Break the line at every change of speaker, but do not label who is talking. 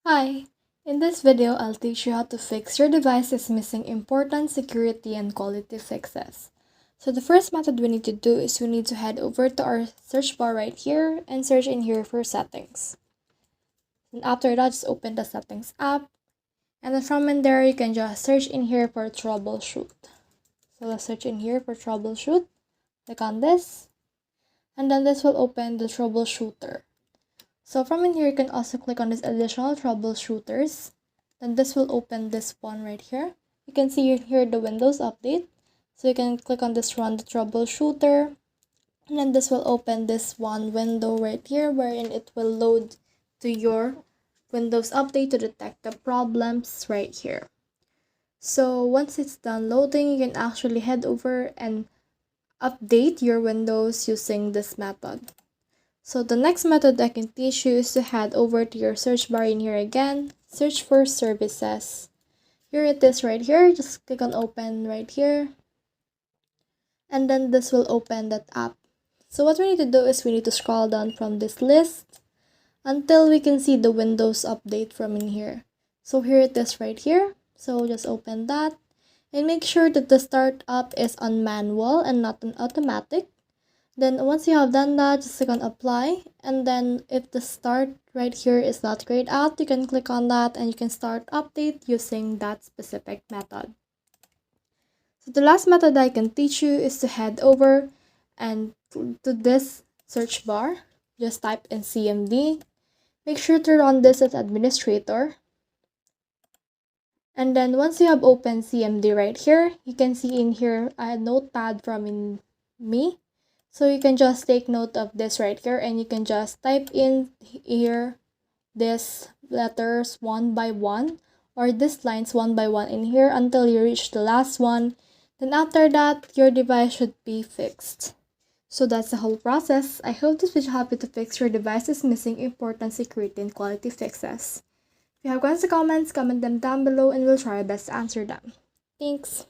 Hi! In this video, I'll teach you how to fix your device's missing important security and quality fixes. So the first method we need to do is we need to head over to our search bar right here and search in here for settings. And after that, just open the settings app. And then from in there, you can just search in here for troubleshoot. So let's search in here for troubleshoot. Click on this. And then this will open the troubleshooter. So from in here, you can also click on this additional troubleshooters. Then this will open this one right here. You can see here the Windows update. So you can click on this run the troubleshooter. And then this will open this one window right here wherein it will load to your Windows update to detect the problems right here. So once it's done loading, you can actually head over and update your Windows using this method. So the next method I can teach you is to head over to your search bar in here again, search for services. Here it is right here, just click on open right here. And then this will open that app. So what we need to do is we need to scroll down from this list until we can see the Windows update from in here. So here it is right here. So just open that and make sure that the startup is on manual and not on automatic. Then once you have done that, just click on apply, and then if the start right here is not grayed out, you can click on that and you can start update using that specific method. So the last method I can teach you is to head over and to this search bar, just type in CMD. Make sure to run this as administrator. And then once you have opened CMD right here, you can see in here a notepad from me. So you can just take note of this right here and you can just type in here these letters one by one or these lines one by one in here until you reach the last one. Then after that, your device should be fixed. So that's the whole process. I hope this will help you to fix your device's missing important security and quality fixes. If you have questions or comments, comment them down below and we'll try our best to answer them. Thanks!